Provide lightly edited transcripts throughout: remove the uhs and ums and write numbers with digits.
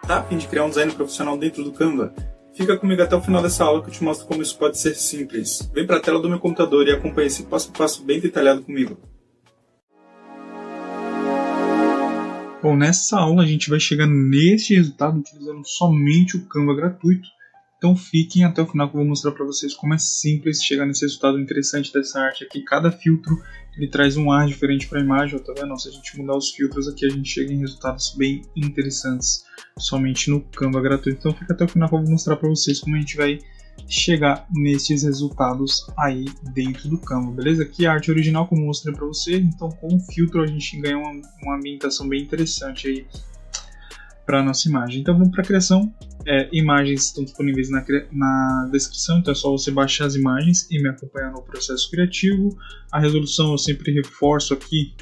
Tá a fim de criar um design profissional dentro do Canva? Fica comigo até o final dessa aula que eu te mostro como isso pode ser simples. Vem para a tela do meu computador e acompanhe esse passo a passo bem detalhado comigo. Bom, nessa aula a gente vai chegar neste resultado utilizando somente o Canva gratuito. Então fiquem até o final que eu vou mostrar para vocês como é simples chegar nesse resultado interessante dessa arte aqui. Cada filtro ele traz um ar diferente para a imagem, tá vendo? Se a gente mudar os filtros aqui a gente chega em resultados bem interessantes somente no Canva gratuito. Então fica até o final que eu vou mostrar para vocês como a gente vai chegar nesses resultados aí dentro do Canva, beleza? Aqui a arte original como eu mostrei para vocês, então com o filtro a gente ganha uma ambientação bem interessante aí para a nossa imagem. Então vamos para a criação. Imagens estão disponíveis na descrição, então é só você baixar as imagens e me acompanhar no processo criativo. A resolução eu sempre reforço aqui,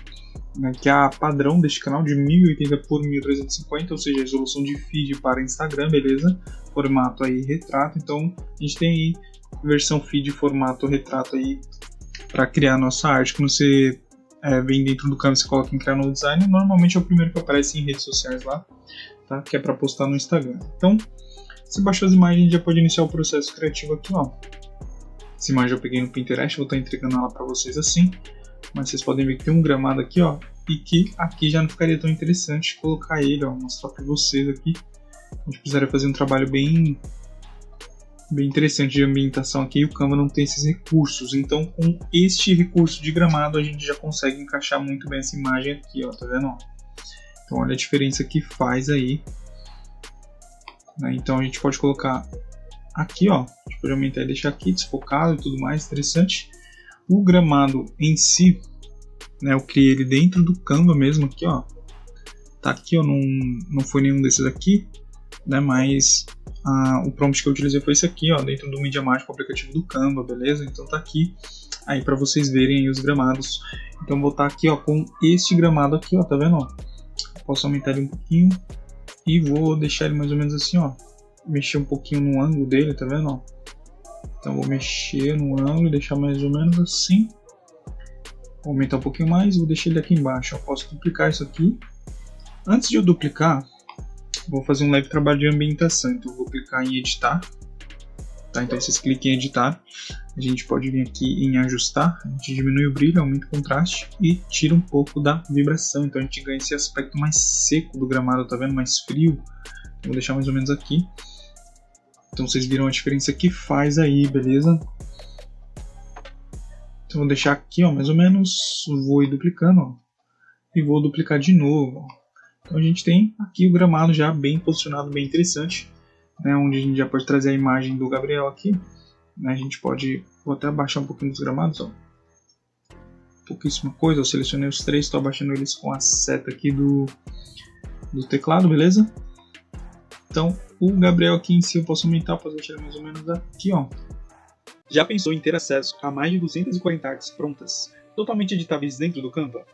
né, que é a padrão deste canal de 1080 por 1350, ou seja, resolução de feed para Instagram, beleza? Formato aí retrato, então a gente tem aí versão feed formato retrato aí para criar a nossa arte. Quando você vem dentro do Canva, você coloca em criar novo design, normalmente é o primeiro que aparece em redes sociais lá, tá? Que é para postar no Instagram. Então, se baixou as imagens, já pode iniciar o processo criativo aqui, ó. Essa imagem eu peguei no Pinterest, vou estar entregando ela para vocês assim, mas vocês podem ver que tem um gramado aqui, ó, e que aqui já não ficaria tão interessante colocar ele, ó, mostrar para vocês aqui. A gente precisaria fazer um trabalho bem interessante de ambientação aqui, e o Canva não tem esses recursos. Então, com este recurso de gramado, a gente já consegue encaixar muito bem essa imagem aqui, ó, tá vendo? Então, olha a diferença que faz aí, né? Então, a gente pode colocar aqui, ó, a gente pode aumentar e deixar aqui desfocado e tudo mais, interessante. O gramado em si, né, eu criei ele dentro do Canva mesmo, aqui, ó. Tá aqui, ó, não foi nenhum desses aqui, né, mas o prompt que eu utilizei foi esse aqui, ó, dentro do Media Mágico, o aplicativo do Canva, beleza? Então tá aqui, aí para vocês verem aí os gramados. Então vou estar aqui, ó, com este gramado aqui, ó, tá vendo, ó? Posso aumentar ele um pouquinho e vou deixar ele mais ou menos assim, ó. Mexer um pouquinho no ângulo dele, tá vendo, ó? Então vou mexer no ângulo e deixar mais ou menos assim. Vou aumentar um pouquinho mais e vou deixar ele aqui embaixo. Eu posso duplicar isso aqui. Antes de eu duplicar, vou fazer um leve trabalho de ambientação. Então vou clicar em editar. Tá? Então vocês cliquem em editar. A gente pode vir aqui em ajustar. A gente diminui o brilho, aumenta o contraste e tira um pouco da vibração. Então a gente ganha esse aspecto mais seco do gramado, tá vendo? Mais frio. Vou deixar mais ou menos aqui. Então vocês viram a diferença que faz aí, beleza? Então vou deixar aqui, ó, mais ou menos. Vou ir duplicando, ó. E vou duplicar de novo, ó. Então a gente tem aqui o gramado já bem posicionado, bem interessante, né, onde a gente já pode trazer a imagem do Gabriel aqui, né, a gente pode, vou até abaixar um pouquinho dos gramados, ó, pouquíssima coisa, eu selecionei os três, estou abaixando eles com a seta aqui do teclado, beleza? Então o Gabriel aqui em si eu posso aumentar, posso deixar ele mais ou menos aqui, ó. Já pensou em ter acesso a mais de 240 artes prontas, totalmente editáveis dentro do Canva?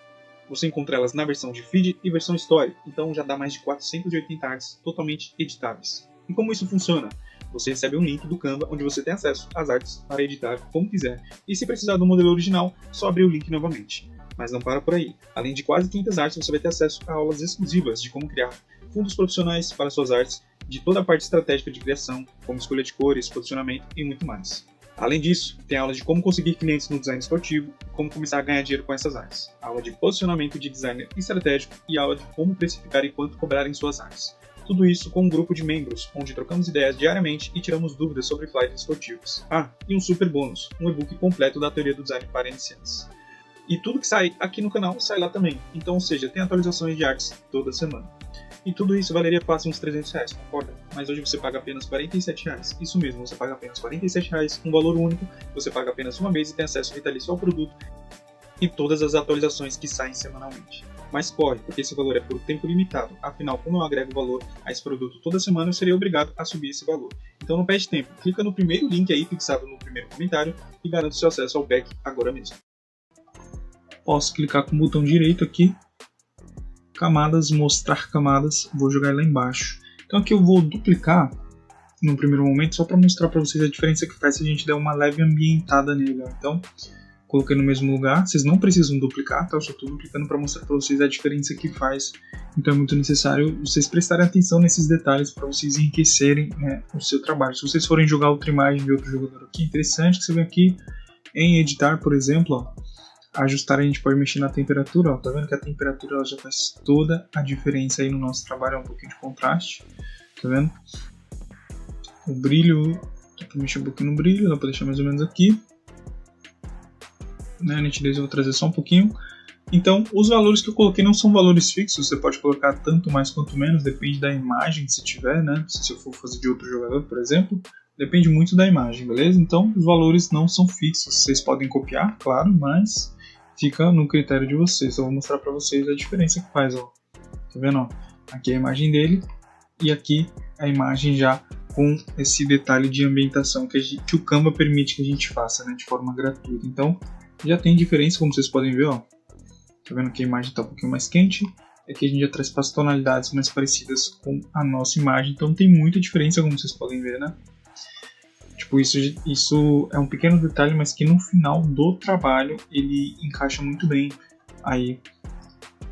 Você encontra elas na versão de feed e versão story, então já dá mais de 480 artes totalmente editáveis. E como isso funciona? Você recebe um link do Canva onde você tem acesso às artes para editar como quiser, e se precisar do modelo original, só abrir o link novamente. Mas não para por aí. Além de quase 500 artes, você vai ter acesso a aulas exclusivas de como criar fundos profissionais para suas artes, de toda a parte estratégica de criação, como escolha de cores, posicionamento e muito mais. Além disso, tem aulas de como conseguir clientes no design esportivo e como começar a ganhar dinheiro com essas artes. Aula de posicionamento de designer estratégico e aula de como precificar e quanto cobrar em suas artes. Tudo isso com um grupo de membros, onde trocamos ideias diariamente e tiramos dúvidas sobre flyers esportivos. E um super bônus, um e-book completo da teoria do design para iniciantes. E tudo que sai aqui no canal sai lá também, então, ou seja, tem atualizações de artes toda semana. E tudo isso valeria quase uns R$300, concorda? Mas hoje você paga apenas R$47. Isso mesmo, você paga apenas R$47, um valor único, você paga apenas uma vez e tem acesso vitalício ao produto e todas as atualizações que saem semanalmente. Mas corre, porque esse valor é por tempo limitado, afinal, como eu agrego valor a esse produto toda semana, eu seria obrigado a subir esse valor. Então não perde tempo, clica no primeiro link aí fixado no primeiro comentário e garanta seu acesso ao pack agora mesmo. Posso clicar com o botão direito aqui, camadas, mostrar camadas, vou jogar lá embaixo. Então aqui eu vou duplicar no primeiro momento só para mostrar para vocês a diferença que faz se a gente der uma leve ambientada nele. Ó. Então coloquei no mesmo lugar. Vocês não precisam duplicar, tá? Eu só estou duplicando para mostrar para vocês a diferença que faz. Então é muito necessário vocês prestarem atenção nesses detalhes para vocês enriquecerem, né, o seu trabalho. Se vocês forem jogar outra imagem de outro jogador aqui, interessante que você vem aqui em editar, por exemplo, ó, ajustar, a gente pode mexer na temperatura, ó, tá vendo que a temperatura ela já faz toda a diferença aí no nosso trabalho, é um pouquinho de contraste, tá vendo? O brilho, tem que mexer um pouquinho no brilho, dá para deixar mais ou menos aqui, né? A nitidez eu vou trazer só um pouquinho. Então, os valores que eu coloquei não são valores fixos, você pode colocar tanto mais quanto menos, depende da imagem que você tiver, né? Se eu for fazer de outro jogador, por exemplo, depende muito da imagem, beleza? Então, os valores não são fixos, vocês podem copiar, claro, mas fica no critério de vocês. Eu vou mostrar para vocês a diferença que faz, ó. Tá vendo, ó? Aqui é a imagem dele e aqui a imagem já com esse detalhe de ambientação que o Canva permite que a gente faça, né, de forma gratuita. Então, já tem diferença, como vocês podem ver, ó. Tá vendo que a imagem está um pouquinho mais quente? Aqui a gente já traz para as tonalidades mais parecidas com a nossa imagem, então tem muita diferença, como vocês podem ver, né? Tipo, isso é um pequeno detalhe, mas que no final do trabalho ele encaixa muito bem aí,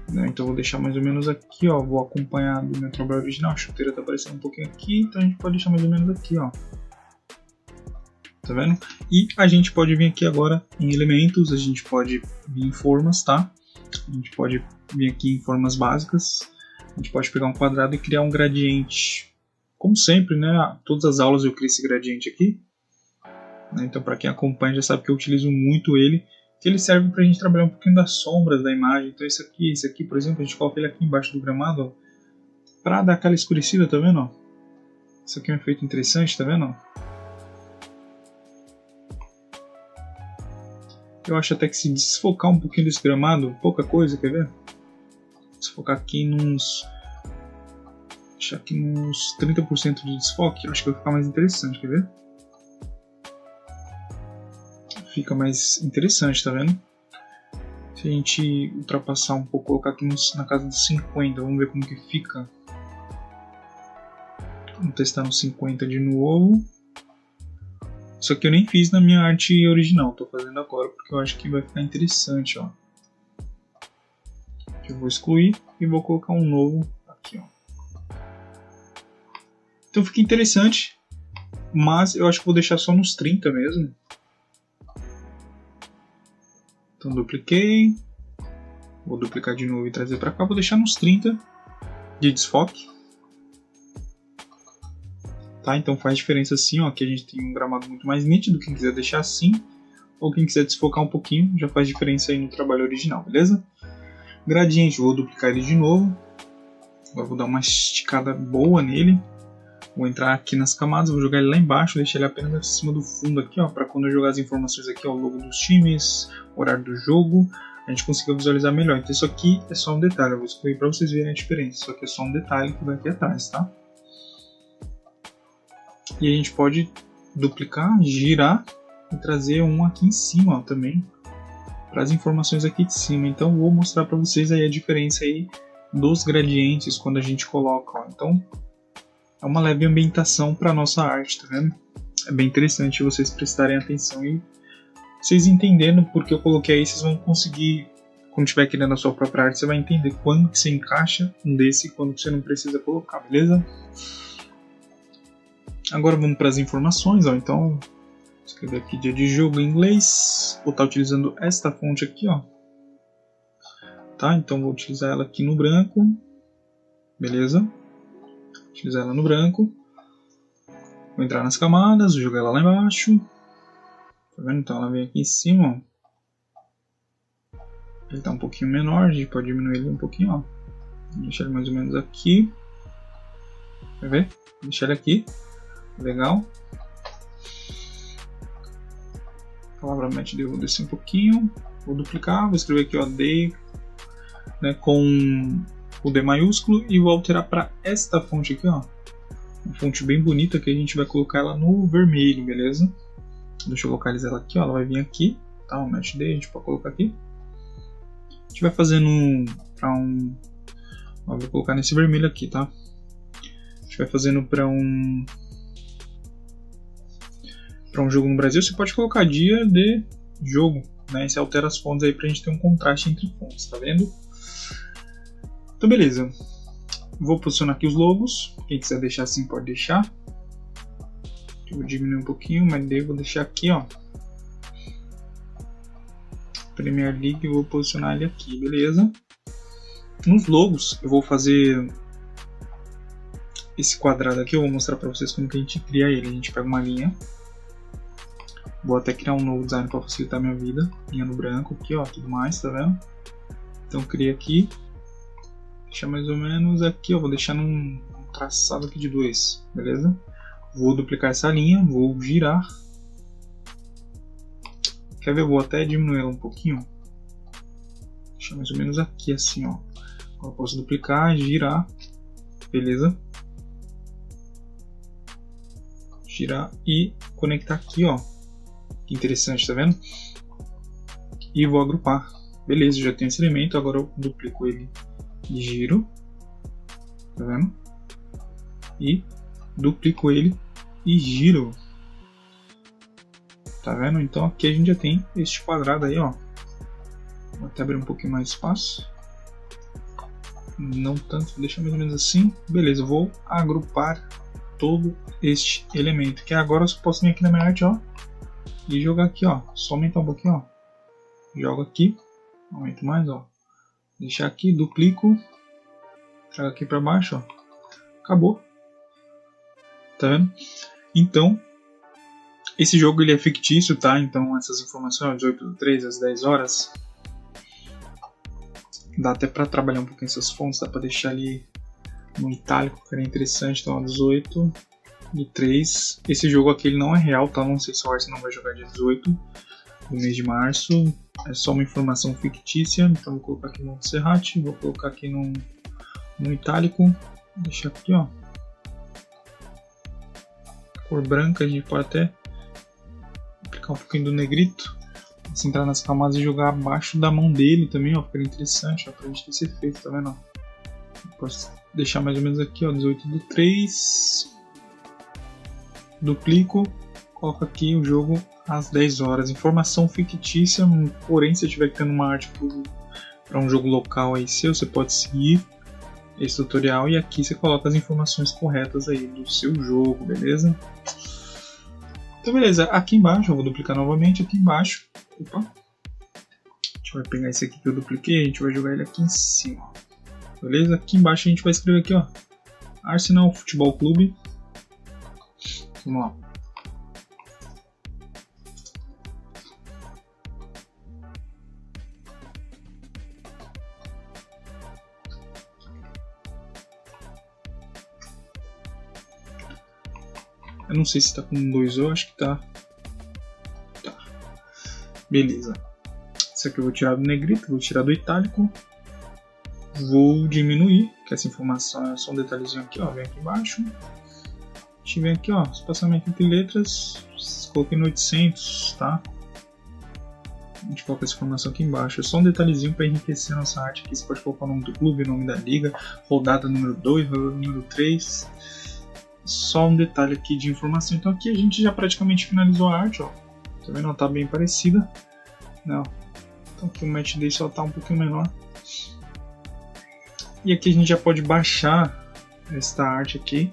né? Então eu vou deixar mais ou menos aqui, ó, vou acompanhar do meu trabalho original. A chuteira tá aparecendo um pouquinho aqui, então a gente pode deixar mais ou menos aqui, ó. Tá vendo? E a gente pode vir aqui agora em elementos, a gente pode vir em formas, tá? A gente pode vir aqui em formas básicas, a gente pode pegar um quadrado e criar um gradiente. Como sempre, né? Todas as aulas eu crio esse gradiente aqui. Então, para quem acompanha já sabe que eu utilizo muito ele, que ele serve para a gente trabalhar um pouquinho das sombras da imagem. Então, esse aqui, por exemplo, a gente coloca ele aqui embaixo do gramado, para dar aquela escurecida, tá vendo? Ó? Isso aqui é um efeito interessante, tá vendo? Eu acho até que se desfocar um pouquinho desse gramado, pouca coisa, quer ver? Desfocar aqui nos... deixar aqui uns 30% de desfoque, eu acho que vai ficar mais interessante, quer ver? Fica mais interessante, tá vendo? Se a gente ultrapassar um pouco, colocar aqui na casa dos 50, vamos ver como que fica. Vamos testar no 50 de novo. Isso aqui eu nem fiz na minha arte original, tô fazendo agora porque eu acho que vai ficar interessante, ó. Eu vou excluir e vou colocar um novo aqui, ó. Então fica interessante, mas eu acho que vou deixar só nos 30 mesmo. Então dupliquei, vou duplicar de novo e trazer para cá, vou deixar nos 30 de desfoque. Tá, então faz diferença assim, ó, aqui a gente tem um gramado muito mais nítido, quem quiser deixar assim, ou quem quiser desfocar um pouquinho, já faz diferença aí no trabalho original, beleza? Gradiente, vou duplicar ele de novo, agora vou dar uma esticada boa nele, vou entrar aqui nas camadas, vou jogar ele lá embaixo, deixar ele apenas acima do fundo aqui, ó, para quando eu jogar as informações aqui, ó, o logo dos times, horário do jogo, a gente consiga visualizar melhor. Então isso aqui é só um detalhe, eu vou excluir para vocês verem a diferença, isso aqui é só um detalhe que vai aqui atrás, tá? E a gente pode duplicar, girar e trazer um aqui em cima, ó, também, para as informações aqui de cima. Então vou mostrar para vocês aí a diferença aí dos gradientes quando a gente coloca, ó. Então é uma leve ambientação para nossa arte, tá vendo? É bem interessante vocês prestarem atenção e vocês entendendo porque eu coloquei aí, vocês vão conseguir, quando estiver criando a sua própria arte, você vai entender quando que você encaixa um desse e quando que você não precisa colocar, beleza? Agora vamos para as informações, ó. Então, vou escrever aqui dia de jogo em inglês. Vou estar utilizando esta fonte aqui, ó. Tá? Então vou utilizar ela aqui no branco. Beleza? Vou utilizar ela no branco. Vou entrar nas camadas, vou jogar ela lá embaixo. Tá vendo? Então ela vem aqui em cima, ó. Ele está um pouquinho menor, a gente pode diminuir ele um pouquinho, ó. Vou deixar ele mais ou menos aqui. Quer ver? Vou deixar ele aqui. Legal. A palavra match eu vou descer um pouquinho. Vou duplicar, vou escrever aqui, ó, D, né, com o D maiúsculo e vou alterar para esta fonte aqui, ó. Uma fonte bem bonita que a gente vai colocar ela no vermelho, beleza? Deixa eu localizar ela aqui, ó. Ela vai vir aqui, tá? O match D a gente pode colocar aqui. A gente vai fazendo para um. Ó, vou colocar nesse vermelho aqui, tá? A gente vai fazendo para um jogo no Brasil. Você pode colocar dia de jogo, né? Você altera as fontes aí pra gente ter um contraste entre fontes, tá vendo? Então beleza. Vou posicionar aqui os logos. Quem quiser deixar assim pode deixar. Eu vou diminuir um pouquinho, mas daí eu vou deixar aqui, ó. Premier League, eu vou posicionar ele aqui, beleza? Nos logos eu vou fazer esse quadrado aqui, eu vou mostrar para vocês como que a gente cria ele. A gente pega uma linha, vou até criar um novo design para facilitar a minha vida, linha no branco aqui, ó, tudo mais, tá vendo? Então cria aqui, deixar mais ou menos aqui, ó, vou deixar num traçado aqui de 2, beleza? Vou duplicar essa linha, vou girar. Quer ver? Eu vou até diminuir ela um pouquinho. Deixar mais ou menos aqui assim, ó. Agora eu posso duplicar, girar, beleza? Girar e conectar aqui, ó. Que interessante, tá vendo? E vou agrupar. Beleza, já tenho esse elemento, agora eu duplico ele e giro. Tá vendo? E duplico ele e giro. Tá vendo? Então aqui a gente já tem este quadrado aí, ó. Vou até abrir um pouquinho mais de espaço. Não tanto, deixa mais ou menos assim. Beleza, eu vou agrupar todo este elemento. Que agora eu só posso vir aqui na minha arte, ó. E jogar aqui, ó. Só aumentar um pouquinho, ó. Jogo aqui. Aumento mais, ó. Deixar aqui, duplico. Trago aqui pra baixo, ó. Acabou. Tá vendo? Então, esse jogo ele é fictício, tá? Então essas informações, 18/3 às 10 horas, dá até pra trabalhar um pouquinho essas fontes, dá pra deixar ali no itálico, que é interessante. Então, 18/3. Esse jogo aqui ele não é real, tá? Não sei se o Arsenal vai jogar dia 18 do mês de março. É só uma informação fictícia. Então, vou colocar aqui no Serrat, vou colocar aqui no itálico, deixar aqui, ó. Cor branca, a gente pode até aplicar um pouquinho do negrito, se entrar nas camadas e jogar abaixo da mão dele também, ó, fica interessante, ó, pra gente ter esse efeito, tá vendo? Posso deixar mais ou menos aqui, ó, 18/3, duplico, coloco aqui o jogo às 10 horas, informação fictícia, porém se eu estiver criando uma arte para um jogo local aí seu, você pode seguir esse tutorial e aqui você coloca as informações corretas aí do seu jogo, beleza? Então beleza, aqui embaixo eu vou duplicar novamente, aqui embaixo, opa, a gente vai pegar esse aqui que eu dupliquei, a gente vai jogar ele aqui em cima, beleza? Aqui embaixo a gente vai escrever aqui, ó, Arsenal Futebol Clube, vamos lá. Eu não sei se tá com 2 ou acho que tá. Tá. Beleza. Isso aqui eu vou tirar do negrito, vou tirar do itálico. Vou diminuir, que essa informação é só um detalhezinho aqui, ó. Vem aqui embaixo. A gente vem aqui, ó. Espaçamento entre letras. Coloquei no 800, tá? A gente coloca essa informação aqui embaixo. É só um detalhezinho para enriquecer a nossa arte aqui. Você pode colocar o nome do clube, o nome da liga, rodada número 2, rodada número 3. Só um detalhe aqui de informação. Então aqui a gente já praticamente finalizou a arte, ó. Tá vendo? Ela tá bem parecida. Não. Então aqui o match day só tá um pouquinho menor. E aqui a gente já pode baixar esta arte aqui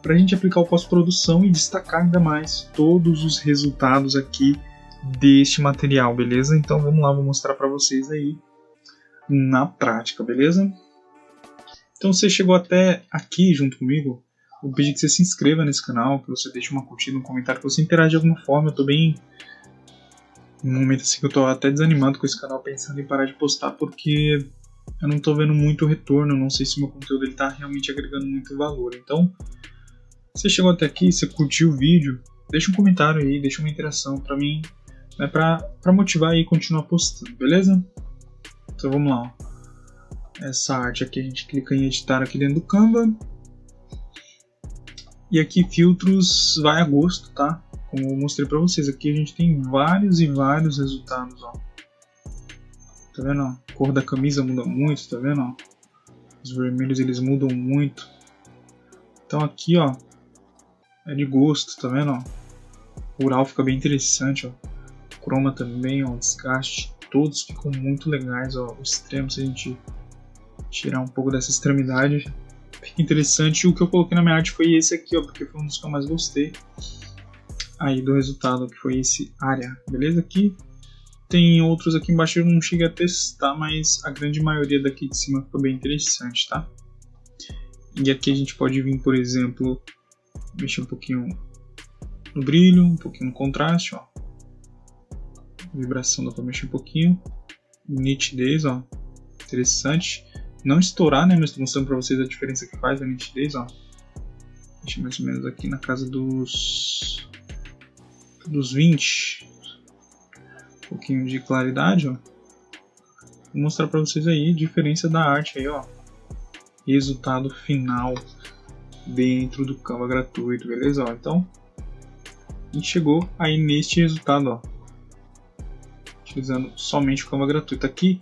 pra gente aplicar o pós-produção e destacar ainda mais todos os resultados aqui deste material, beleza? Então vamos lá, vou mostrar pra vocês aí na prática, beleza? Então você chegou até aqui junto comigo. Vou pedir que você se inscreva nesse canal, que você deixe uma curtida, um comentário, que você interage de alguma forma. Eu tô bem... num momento assim que eu tô até desanimado com esse canal, pensando em parar de postar, porque eu não tô vendo muito retorno, eu não sei se o meu conteúdo ele tá realmente agregando muito valor. Então, se você chegou até aqui, você curtiu o vídeo, deixa um comentário aí, deixa uma interação pra mim, né, pra motivar e continuar postando, beleza? Então vamos lá, ó. Essa arte aqui a gente clica em editar aqui dentro do Canva. E aqui filtros vai a gosto, tá? Como eu mostrei pra vocês, aqui a gente tem vários e vários resultados, ó. Tá vendo, ó? A cor da camisa muda muito, tá vendo, ó? Os vermelhos eles mudam muito. Então aqui, ó, é de gosto, tá vendo, ó? O rural fica bem interessante, ó. chroma também, ó, desgaste, todos ficam muito legais, ó, o extremo, se a gente tirar um pouco dessa extremidade, fica interessante. O que eu coloquei na minha arte foi esse aqui, ó, porque foi um dos que eu mais gostei aí do resultado, que foi esse área, beleza? Aqui tem outros aqui embaixo, eu não cheguei a testar, mas a grande maioria daqui de cima ficou bem interessante, tá? E aqui a gente pode vir, por exemplo, mexer um pouquinho no brilho, um pouquinho no contraste, ó. Vibração dá pra mexer um pouquinho. Nitidez, ó. Interessante. Não estourar, né? Mas estou mostrando pra vocês a diferença que faz a nitidez, ó. Deixa mais ou menos aqui na casa dos 20. Um pouquinho de claridade, ó. Vou mostrar pra vocês aí a diferença da arte aí, ó. Resultado final dentro do Canva gratuito, beleza? Ó, então, a gente chegou aí neste resultado, ó. Utilizando somente o Canva gratuito aqui.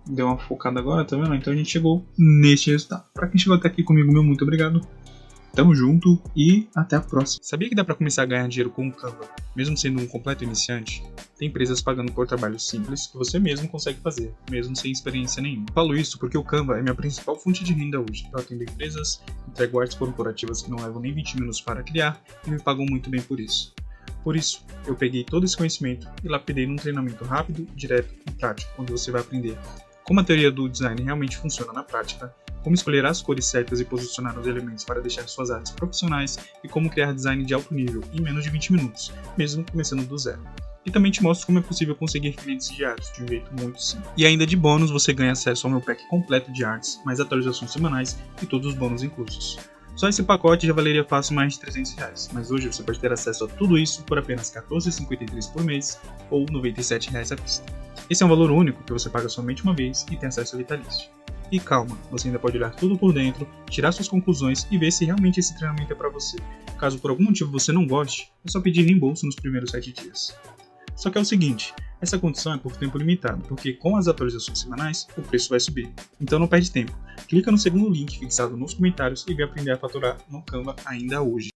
Deu uma focada agora, tá vendo? Então a gente chegou neste resultado. Pra quem chegou até aqui comigo, meu muito obrigado. Tamo junto e até a próxima. Sabia que dá pra começar a ganhar dinheiro com o Canva, mesmo sendo um completo iniciante? Tem empresas pagando por trabalhos simples que você mesmo consegue fazer, mesmo sem experiência nenhuma. Falo isso porque o Canva é minha principal fonte de renda hoje. Eu atendo empresas, entrego artes corporativas que não levam nem 20 minutos para criar e me pagam muito bem por isso. Por isso, eu peguei todo esse conhecimento e lapidei num treinamento rápido, direto e prático, onde você vai aprender como a teoria do design realmente funciona na prática, como escolher as cores certas e posicionar os elementos para deixar suas artes profissionais e como criar design de alto nível em menos de 20 minutos, mesmo começando do zero. E também te mostro como é possível conseguir clientes de artes de um jeito muito simples. E ainda de bônus você ganha acesso ao meu pack completo de artes, mais atualizações semanais e todos os bônus inclusos. Só esse pacote já valeria fácil mais de R$300, mas hoje você pode ter acesso a tudo isso por apenas R$14,53 por mês ou R$97 à vista. Esse é um valor único que você paga somente uma vez e tem acesso a vitalício. E calma, você ainda pode olhar tudo por dentro, tirar suas conclusões e ver se realmente esse treinamento é para você. Caso por algum motivo você não goste, é só pedir reembolso nos primeiros 7 dias. Só que é o seguinte, essa condição é por tempo limitado, porque com as atualizações semanais, o preço vai subir. Então não perde tempo, clica no segundo link fixado nos comentários e vem aprender a faturar no Canva ainda hoje.